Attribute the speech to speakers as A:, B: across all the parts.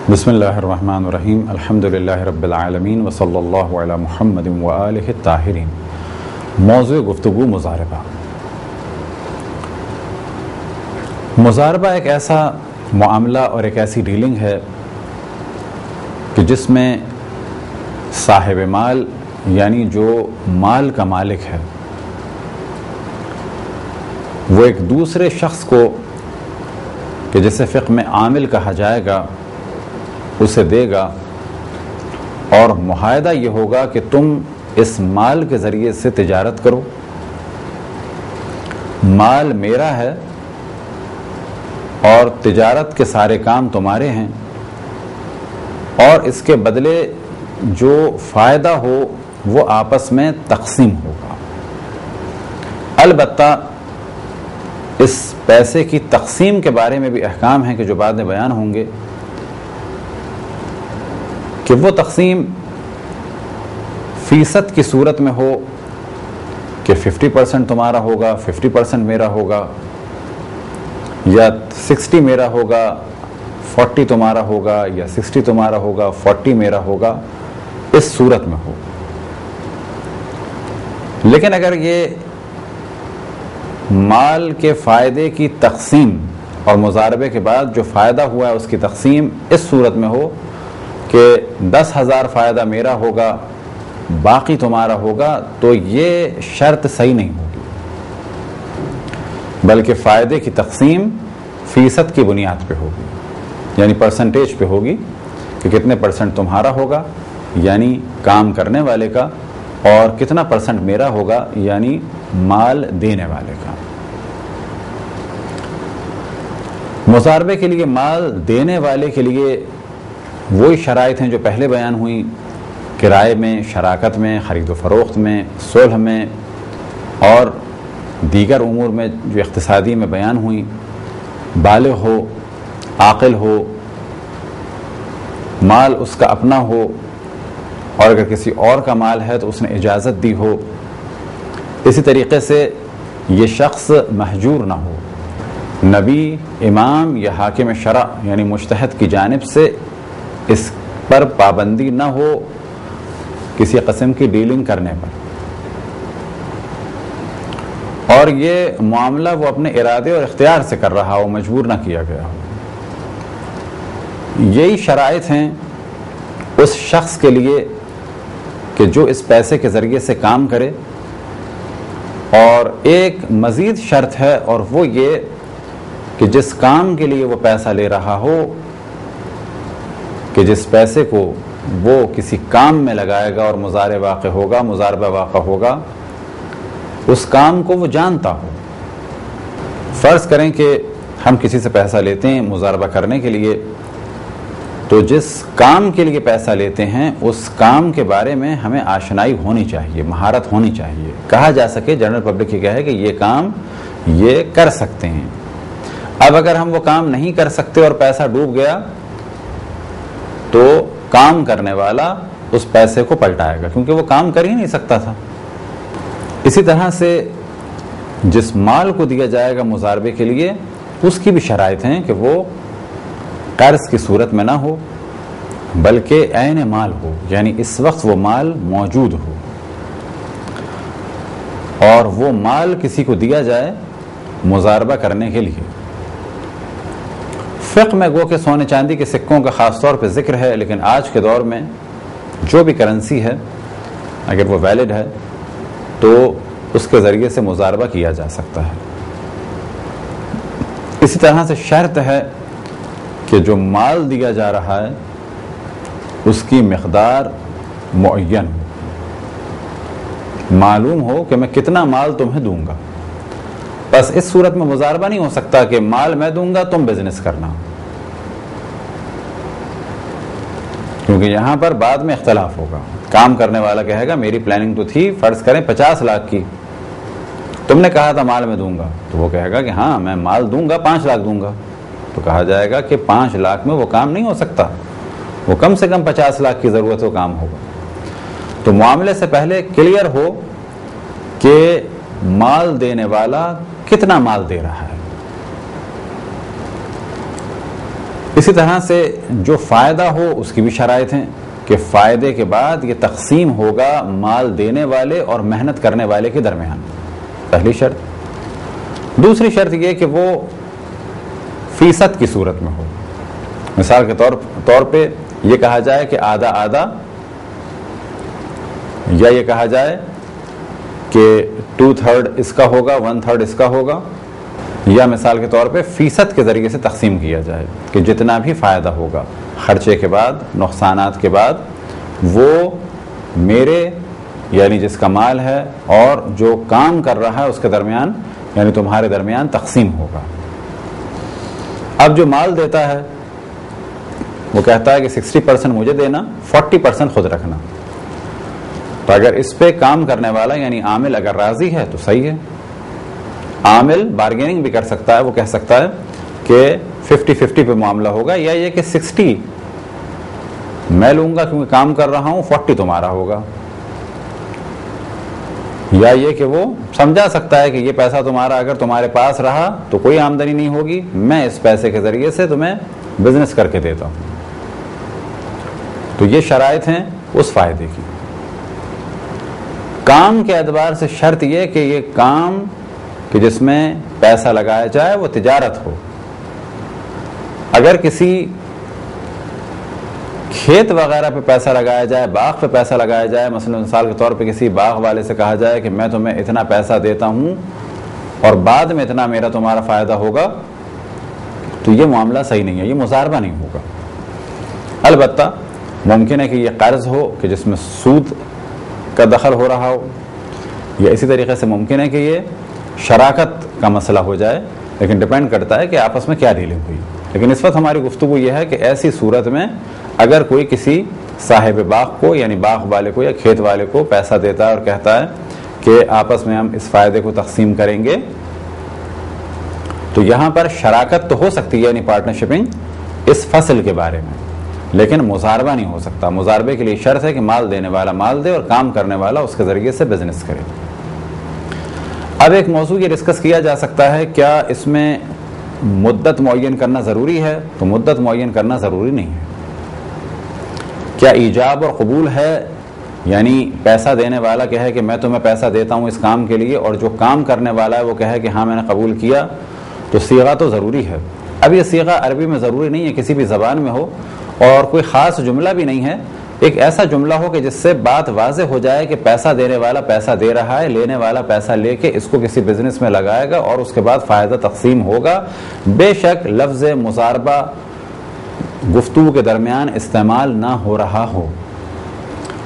A: بسم اللہ الرحمن الرحیم الحمدللہ رب العالمین وصلی اللہ علی محمد وآلہ الطاہرین۔ موضوع گفتگو مضاربہ۔ مضاربہ ایک ایسا معاملہ اور ایک ایسی ڈیلنگ ہے کہ جس میں صاحب مال یعنی جو مال کا مالک ہے وہ ایک دوسرے شخص کو کہ جسے فقہ میں عامل کہا جائے گا اسے دے گا، اور معاہدہ یہ ہوگا کہ تم اس مال کے ذریعے سے تجارت کرو، مال میرا ہے اور تجارت کے سارے کام تمہارے ہیں، اور اس کے بدلے جو فائدہ ہو وہ آپس میں تقسیم ہوگا۔ البتہ اس پیسے کی تقسیم کے بارے میں بھی احکام ہیں کہ جو بعد میں بیان ہوں گے کہ وہ تقسیم فیصد کی صورت میں ہو کہ 50% تمہارا ہوگا 50% میرا ہوگا، یا 60 میرا ہوگا 40 تمہارا ہوگا، یا 60 تمہارا ہوگا 40 میرا ہوگا، اس صورت میں ہو۔ لیکن اگر یہ مال کے فائدے کی تقسیم اور مضاربے کے بعد جو فائدہ ہوا ہے اس کی تقسیم اس صورت میں ہو کہ 10,000 فائدہ میرا ہوگا باقی تمہارا ہوگا، تو یہ شرط صحیح نہیں ہوگی، بلکہ فائدے کی تقسیم فیصد کی بنیاد پہ ہوگی، یعنی پرسنٹیج پہ ہوگی کہ کتنے پرسنٹ تمہارا ہوگا یعنی کام کرنے والے کا، اور کتنا پرسنٹ میرا ہوگا یعنی مال دینے والے کا۔ مضاربے کے لیے مال دینے والے کے لیے وہی شرائط ہیں جو پہلے بیان ہوئیں، کرائے میں، شراکت میں، خرید و فروخت میں، صلح میں اور دیگر امور میں جو اقتصادی میں بیان ہوئیں۔ بالغ ہو، عاقل ہو، مال اس کا اپنا ہو، اور اگر کسی اور کا مال ہے تو اس نے اجازت دی ہو۔ اسی طریقے سے یہ شخص محجور نہ ہو، نبی، امام یا حاکم شرع یعنی مجتہد کی جانب سے اس پر پابندی نہ ہو کسی قسم کی ڈیلنگ کرنے پر، اور یہ معاملہ وہ اپنے ارادے اور اختیار سے کر رہا ہو، مجبور نہ کیا گیا ہو۔ یہی شرائط ہیں اس شخص کے لیے کہ جو اس پیسے کے ذریعے سے کام کرے، اور ایک مزید شرط ہے اور وہ یہ کہ جس کام کے لیے وہ پیسہ لے رہا ہو، کہ جس پیسے کو وہ کسی کام میں لگائے گا اور مضاربہ واقع ہوگا اس کام کو وہ جانتا ہو۔ فرض کریں کہ ہم کسی سے پیسہ لیتے ہیں مضاربہ کرنے کے لیے، تو جس کام کے لیے پیسہ لیتے ہیں اس کام کے بارے میں ہمیں آشنائی ہونی چاہیے، مہارت ہونی چاہیے، کہا جا سکے، جنرل پبلک یہ کہے کہ یہ کام یہ کر سکتے ہیں۔ اب اگر ہم وہ کام نہیں کر سکتے اور پیسہ ڈوب گیا تو کام کرنے والا اس پیسے کو پلٹائے گا، کیونکہ وہ کام کر ہی نہیں سکتا تھا۔ اسی طرح سے جس مال کو دیا جائے گا مضاربے کے لیے اس کی بھی شرائط ہیں کہ وہ قرض کی صورت میں نہ ہو بلکہ عین مال ہو، یعنی اس وقت وہ مال موجود ہو، اور وہ مال کسی کو دیا جائے مضاربہ کرنے کے لیے۔ فقہ میں گو کہ سونے چاندی کے سکوں کا خاص طور پہ ذکر ہے، لیکن آج کے دور میں جو بھی کرنسی ہے اگر وہ ویلڈ ہے تو اس کے ذریعے سے مضاربہ کیا جا سکتا ہے۔ اسی طرح سے شرط ہے کہ جو مال دیا جا رہا ہے اس کی مقدار معین ہو، معلوم ہو کہ میں کتنا مال تمہیں دوں گا۔ بس اس صورت میں مضاربہ نہیں ہو سکتا کہ مال میں دوں گا تم بزنس کرنا، کیونکہ یہاں پر بعد میں اختلاف ہوگا۔ کام کرنے والا کہے گا میری پلاننگ تو تھی فرض کریں 50 لاکھ کی، تم نے کہا تھا مال میں دوں گا، تو وہ کہے گا کہ ہاں میں مال دوں گا 5 لاکھ دوں گا، تو کہا جائے گا کہ 5 لاکھ میں وہ کام نہیں ہو سکتا، وہ کم سے کم 50 لاکھ کی ضرورت وہ کام ہوگا۔ تو معاملے سے پہلے کلیئر ہو کہ مال دینے والا کتنا مال دے رہا ہے۔ اسی طرح سے جو فائدہ ہو اس کی بھی شرائط ہیں کہ فائدے کے بعد یہ تقسیم ہوگا مال دینے والے اور محنت کرنے والے کے درمیان، پہلی شرط۔ دوسری شرط یہ کہ وہ فیصد کی صورت میں ہو۔ مثال کے طور پہ یہ کہا جائے کہ آدھا آدھا، یا یہ کہا جائے کہ 2/3 اس کا ہوگا 1/3 اس کا ہوگا، یا مثال کے طور پہ فیصد کے ذریعے سے تقسیم کیا جائے کہ جتنا بھی فائدہ ہوگا خرچے کے بعد، نقصانات کے بعد، وہ میرے یعنی جس کا مال ہے اور جو کام کر رہا ہے اس کے درمیان یعنی تمہارے درمیان تقسیم ہوگا۔ اب جو مال دیتا ہے وہ کہتا ہے کہ 60% مجھے دینا، 40% خود رکھنا۔ تو اگر اس پہ کام کرنے والا یعنی عامل اگر راضی ہے تو صحیح ہے۔ عامل بارگیننگ بھی کر سکتا ہے، وہ کہہ سکتا ہے کہ 50-50 پہ معاملہ ہوگا، یا یہ کہ 60 میں لوں گا کیونکہ کام کر رہا ہوں، 40 تمہارا ہوگا، یا یہ کہ وہ سمجھا سکتا ہے کہ یہ پیسہ تمہارا اگر تمہارے پاس رہا تو کوئی آمدنی نہیں ہوگی، میں اس پیسے کے ذریعے سے تمہیں بزنس کر کے دیتا ہوں۔ تو یہ شرائط ہیں اس فائدے کی۔ کام کے اعتبار سے شرط یہ کہ یہ کام کہ جس میں پیسہ لگایا جائے وہ تجارت ہو۔ اگر کسی کھیت وغیرہ پہ پیسہ لگایا جائے، باغ پہ پیسہ لگایا جائے، مثلا مثال کے طور پہ کسی باغ والے سے کہا جائے کہ میں تمہیں اتنا پیسہ دیتا ہوں اور بعد میں اتنا میرا تمہارا فائدہ ہوگا، تو یہ معاملہ صحیح نہیں ہے، یہ مضاربہ نہیں ہوگا۔ البتہ ممکن ہے کہ یہ قرض ہو کہ جس میں سود کا دخل ہو رہا ہو، یا اسی طریقے سے ممکن ہے کہ یہ شراکت کا مسئلہ ہو جائے، لیکن ڈیپینڈ کرتا ہے کہ آپس میں کیا ڈیلنگ ہوئی۔ لیکن اس وقت ہماری گفتگو یہ ہے کہ ایسی صورت میں اگر کوئی کسی صاحب باغ کو یعنی باغ والے کو یا کھیت والے کو پیسہ دیتا ہے اور کہتا ہے کہ آپس میں ہم اس فائدے کو تقسیم کریں گے، تو یہاں پر شراکت تو ہو سکتی ہے یعنی پارٹنرشپنگ اس فصل کے بارے میں، لیکن مضاربہ نہیں ہو سکتا۔ مضاربے کے لیے شرط ہے کہ مال دینے والا مال دے اور کام کرنے والا اس کے ذریعے سے بزنس کرے۔ اب ایک موضوع یہ ڈسکس کیا جا سکتا ہے، کیا اس میں مدت معین کرنا ضروری ہے؟ تو مدت معین کرنا ضروری نہیں ہے۔ کیا ایجاب اور قبول ہے؟ یعنی پیسہ دینے والا کہے کہ میں تمہیں پیسہ دیتا ہوں اس کام کے لیے، اور جو کام کرنے والا ہے وہ کہے کہ ہاں میں نے قبول کیا، تو صیغہ تو ضروری ہے۔ اب یہ صیغہ عربی میں ضروری نہیں ہے کسی بھی زبان میں ہو، اور کوئی خاص جملہ بھی نہیں ہے، ایک ایسا جملہ ہو کہ جس سے بات واضح ہو جائے کہ پیسہ دینے والا پیسہ دے رہا ہے، لینے والا پیسہ لے کے اس کو کسی بزنس میں لگائے گا اور اس کے بعد فائدہ تقسیم ہوگا۔ بے شک لفظ مضاربہ گفتگو کے درمیان استعمال نہ ہو رہا ہو،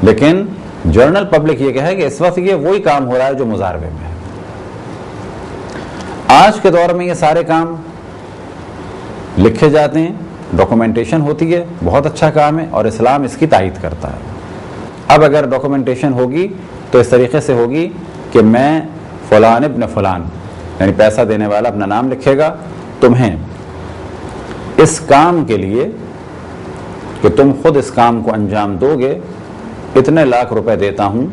A: لیکن جنرل پبلک یہ کہے کہ اس وقت یہ وہی کام ہو رہا ہے جو مضاربے میں ہے۔ آج کے دور میں یہ سارے کام لکھے جاتے ہیں، ڈاکومنٹیشن ہوتی ہے، بہت اچھا کام ہے اور اسلام اس کی تائید کرتا ہے۔ اب اگر ڈاکومنٹیشن ہوگی تو اس طریقے سے ہوگی کہ میں فلان ابن فلان یعنی پیسہ دینے والا اپنا نام لکھے گا، تمہیں اس کام کے لیے کہ تم خود اس کام کو انجام دو گے اتنے لاکھ روپے دیتا ہوں،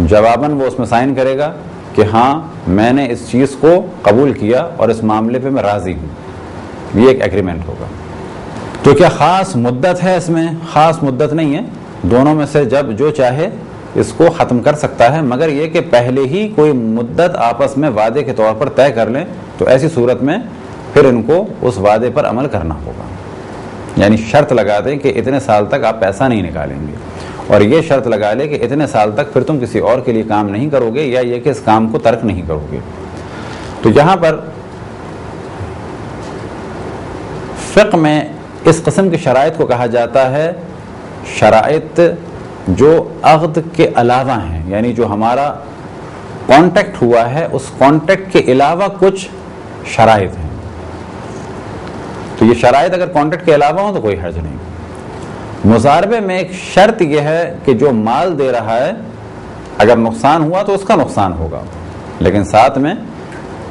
A: جواباً وہ اس میں سائن کرے گا کہ ہاں میں نے اس چیز کو قبول کیا اور اس معاملے پہ میں راضی ہوں، یہ ایک ایگریمنٹ ہوگا۔ تو کیا خاص مدت ہے اس میں؟ خاص مدت نہیں ہے، دونوں میں سے جب جو چاہے اس کو ختم کر سکتا ہے، مگر یہ کہ پہلے ہی کوئی مدت آپس میں وعدے کے طور پر طے کر لیں، تو ایسی صورت میں پھر ان کو اس وعدے پر عمل کرنا ہوگا۔ یعنی شرط لگا دیں کہ اتنے سال تک آپ پیسہ نہیں نکالیں گے، اور یہ شرط لگا لے کہ اتنے سال تک پھر تم کسی اور کے لیے کام نہیں کرو گے، یا یہ کہ اس کام کو ترک نہیں کرو گے۔ تو یہاں پر فقہ میں اس قسم کی شرائط کو کہا جاتا ہے شرائط جو عقد کے علاوہ ہیں، یعنی جو ہمارا کانٹیکٹ ہوا ہے اس کانٹیکٹ کے علاوہ کچھ شرائط ہیں۔ تو یہ شرائط اگر کانٹیکٹ کے علاوہ ہوں تو کوئی حرج نہیں۔ مضاربے میں ایک شرط یہ ہے کہ جو مال دے رہا ہے اگر نقصان ہوا تو اس کا نقصان ہوگا، لیکن ساتھ میں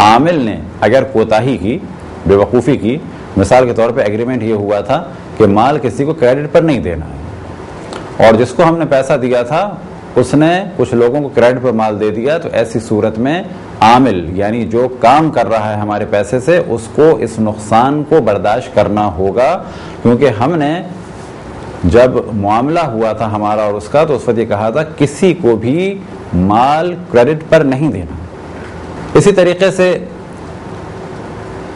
A: عامل نے اگر کوتاہی کی، بے وقوفی کی، مثال کے طور پہ ایگریمنٹ یہ ہوا تھا کہ مال کسی کو کریڈٹ پر نہیں دینا ہے، اور جس کو ہم نے پیسہ دیا تھا اس نے کچھ لوگوں کو کریڈٹ پر مال دے دیا، تو ایسی صورت میں عامل یعنی جو کام کر رہا ہے ہمارے پیسے سے اس کو اس نقصان کو برداشت کرنا ہوگا، کیونکہ ہم نے جب معاملہ ہوا تھا ہمارا اور اس کا تو اس وقت یہ کہا تھا کسی کو بھی مال کریڈٹ پر نہیں دینا۔ اسی طریقے سے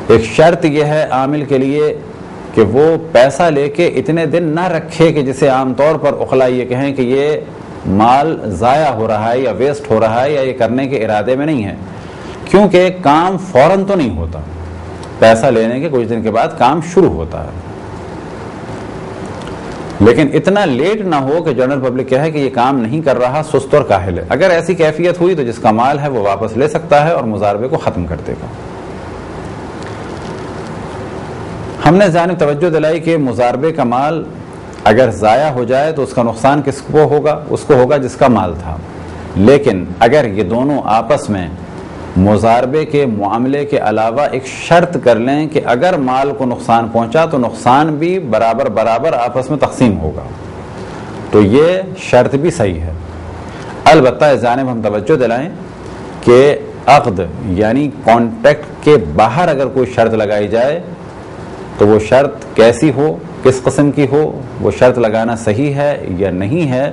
A: ایک شرط یہ ہے عامل کے لیے کہ وہ پیسہ لے کے اتنے دن نہ رکھے کہ جسے عام طور پر عقلاء یہ کہیں کہ یہ مال ضائع ہو رہا ہے یا ویسٹ ہو رہا ہے یا یہ کرنے کے ارادے میں نہیں ہے، کیونکہ کام فوراً تو نہیں ہوتا، پیسہ لینے کے کچھ دن کے بعد کام شروع ہوتا ہے، لیکن اتنا لیٹ نہ ہو کہ جنرل پبلک کہے کہ یہ کام نہیں کر رہا، سست اور کاہل ہے۔ اگر ایسی کیفیت ہوئی تو جس کا مال ہے وہ واپس لے سکتا ہے اور مضاربے کو ختم کر دے گا۔ ہم نے جانب توجہ دلائی کہ مضاربے کا مال اگر ضائع ہو جائے تو اس کا نقصان کس کو ہوگا؟ اس کو ہوگا جس کا مال تھا، لیکن اگر یہ دونوں آپس میں مضاربے کے معاملے کے علاوہ ایک شرط کر لیں کہ اگر مال کو نقصان پہنچا تو نقصان بھی برابر برابر آپس میں تقسیم ہوگا، تو یہ شرط بھی صحیح ہے۔ البتہ اس جانب ہم توجہ دلائیں کہ عقد یعنی کانٹریکٹ کے باہر اگر کوئی شرط لگائی جائے تو وہ شرط کیسی ہو، کس قسم کی ہو، وہ شرط لگانا صحیح ہے یا نہیں ہے،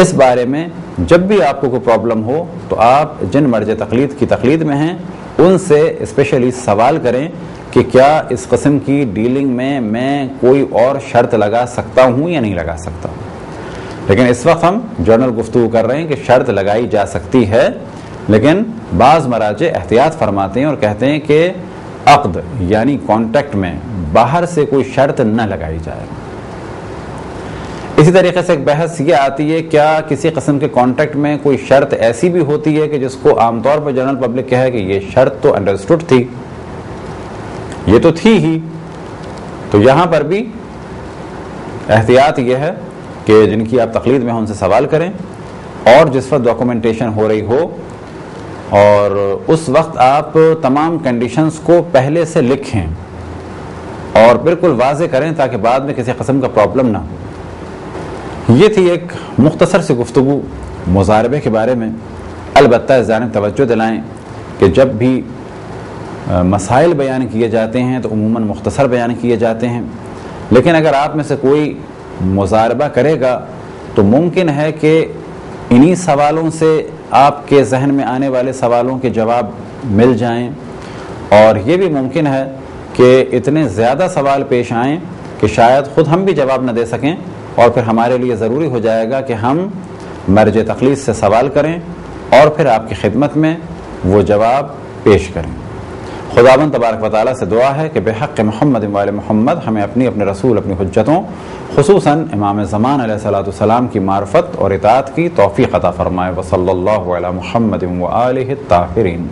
A: اس بارے میں جب بھی آپ کو کوئی پرابلم ہو تو آپ جن مرج تقلید کی تقلید میں ہیں ان سے اسپیشلی سوال کریں کہ کیا اس قسم کی ڈیلنگ میں کوئی اور شرط لگا سکتا ہوں یا نہیں لگا سکتا۔ لیکن اس وقت ہم جنرل گفتگو کر رہے ہیں کہ شرط لگائی جا سکتی ہے، لیکن بعض مراجع احتیاط فرماتے ہیں اور کہتے ہیں کہ عقد یعنی کانٹریکٹ میں باہر سے کوئی شرط نہ لگائی جائے۔ اسی طریقے سے ایک بحث یہ آتی ہے کیا کسی قسم کے کانٹریکٹ میں کوئی شرط ایسی بھی ہوتی ہے کہ جس کو عام طور پر جنرل پبلک کہے کہ یہ شرط تو انڈرسٹوڈ تھی، یہ تو تھی ہی، تو یہاں پر بھی احتیاط یہ ہے کہ جن کی آپ تقلید میں ان سے سوال کریں اور جس وقت ڈاکومنٹیشن ہو رہی ہو اور اس وقت آپ تمام کنڈیشنز کو پہلے سے لکھیں اور بالکل واضح کریں تاکہ بعد میں کسی قسم کا پرابلم نہ ہو۔ یہ تھی ایک مختصر سی گفتگو مضاربے کے بارے میں۔ البتہ اس جانب توجہ دلائیں کہ جب بھی مسائل بیان کیے جاتے ہیں تو عموماً مختصر بیان کیے جاتے ہیں، لیکن اگر آپ میں سے کوئی مضاربہ کرے گا تو ممکن ہے کہ انہی سوالوں سے آپ کے ذہن میں آنے والے سوالوں کے جواب مل جائیں، اور یہ بھی ممکن ہے کہ اتنے زیادہ سوال پیش آئیں کہ شاید خود ہم بھی جواب نہ دے سکیں، اور پھر ہمارے لیے ضروری ہو جائے گا کہ ہم مرجع تقلید سے سوال کریں اور پھر آپ کی خدمت میں وہ جواب پیش کریں۔ خداوند تبارک و تعالیٰ سے دعا ہے کہ بحق محمد و آل محمد ہمیں اپنے رسول اپنی حجتوں خصوصاً امام زمان علیہ الصلوۃ والسلام کی معرفت اور اطاعت کی توفیق عطا فرمائے۔ وصلی اللہ علی محمد و آلہ الطاہرین۔